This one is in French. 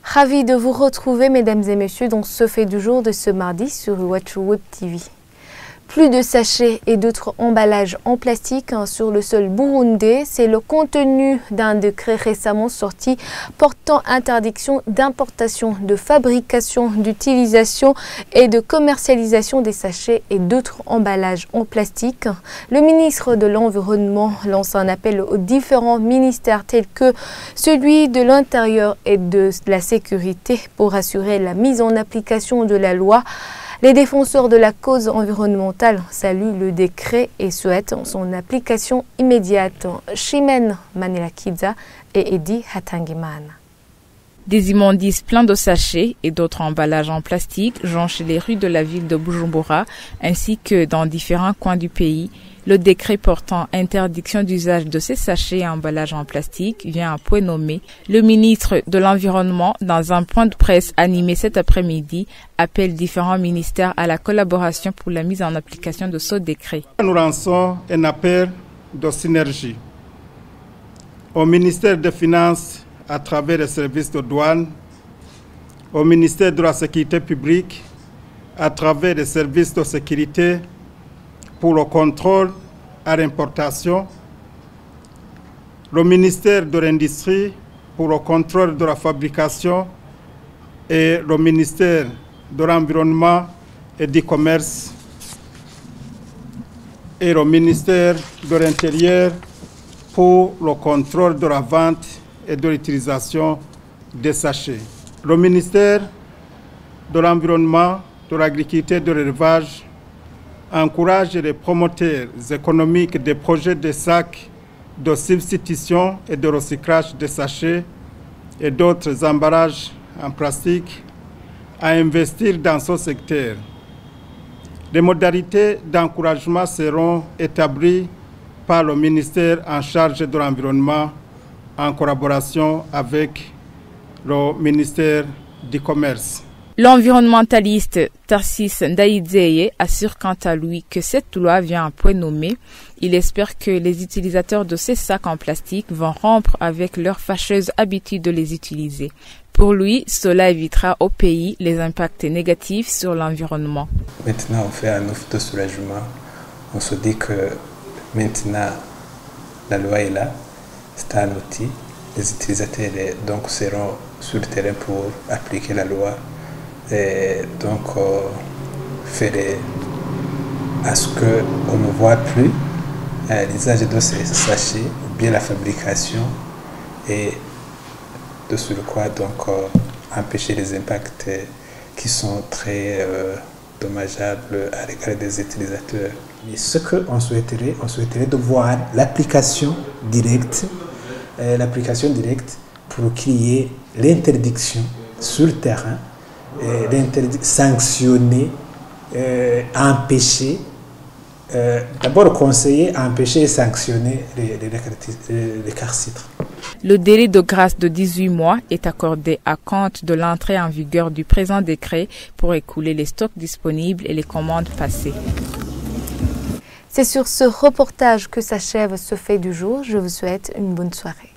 Ravi de vous retrouver, mesdames et messieurs, dans ce fait du jour de ce mardi sur Iwachu Web TV. Plus de sachets et d'autres emballages en plastique sur le sol burundais, c'est le contenu d'un décret récemment sorti portant interdiction d'importation, de fabrication, d'utilisation et de commercialisation des sachets et d'autres emballages en plastique. Le ministre de l'Environnement lance un appel aux différents ministères tels que celui de l'Intérieur et de la Sécurité pour assurer la mise en application de la loi. Les défenseurs de la cause environnementale saluent le décret et souhaitent son application immédiate. Chimène Manilakidza et Eddie Hatangimana. Des immondices pleins de sachets et d'autres emballages en plastique jonchent les rues de la ville de Bujumbura ainsi que dans différents coins du pays. Le décret portant interdiction d'usage de ces sachets et emballages en plastique vient à point nommé. Le ministre de l'Environnement, dans un point de presse animé cet après-midi, appelle différents ministères à la collaboration pour la mise en application de ce décret. Nous lançons un appel de synergie au ministère des Finances à travers les services de douane, au ministère de la Sécurité publique à travers les services de sécurité pour le contrôle à l'importation, le ministère de l'Industrie pour le contrôle de la fabrication et le ministère de l'Environnement et du Commerce et le ministère de l'Intérieur pour le contrôle de la vente et de l'utilisation des sachets. Le ministère de l'Environnement, de l'Agriculture et de l'Élevage encourage les promoteurs économiques des projets de sacs de substitution et de recyclage des sachets et d'autres emballages en plastique à investir dans ce secteur. Les modalités d'encouragement seront établies par le ministère en charge de l'environnement en collaboration avec le ministère du Commerce. L'environnementaliste Tarsis Ndaïdzeye assure quant à lui que cette loi vient à point nommé. Il espère que les utilisateurs de ces sacs en plastique vont rompre avec leur fâcheuse habitude de les utiliser. Pour lui, cela évitera au pays les impacts négatifs sur l'environnement. Maintenant, on fait un offre de soulagement. On se dit que maintenant, la loi est là. C'est un outil. Les utilisateurs donc seront sur le terrain pour appliquer la loi. Et donc faire à ce qu'on ne voit plus l'usage de ces sachets ou bien la fabrication et de sur quoi donc empêcher les impacts qui sont très dommageables à l'égard des utilisateurs. Mais ce qu'on souhaiterait de voir l'application directe pour qu'il y ait l'interdiction sur le terrain, sanctionner, empêcher, d'abord conseiller, empêcher et sanctionner les récalcitrants. Le délai de grâce de 18 mois est accordé à compte de l'entrée en vigueur du présent décret pour écouler les stocks disponibles et les commandes passées. C'est sur ce reportage que s'achève ce fait du jour. Je vous souhaite une bonne soirée.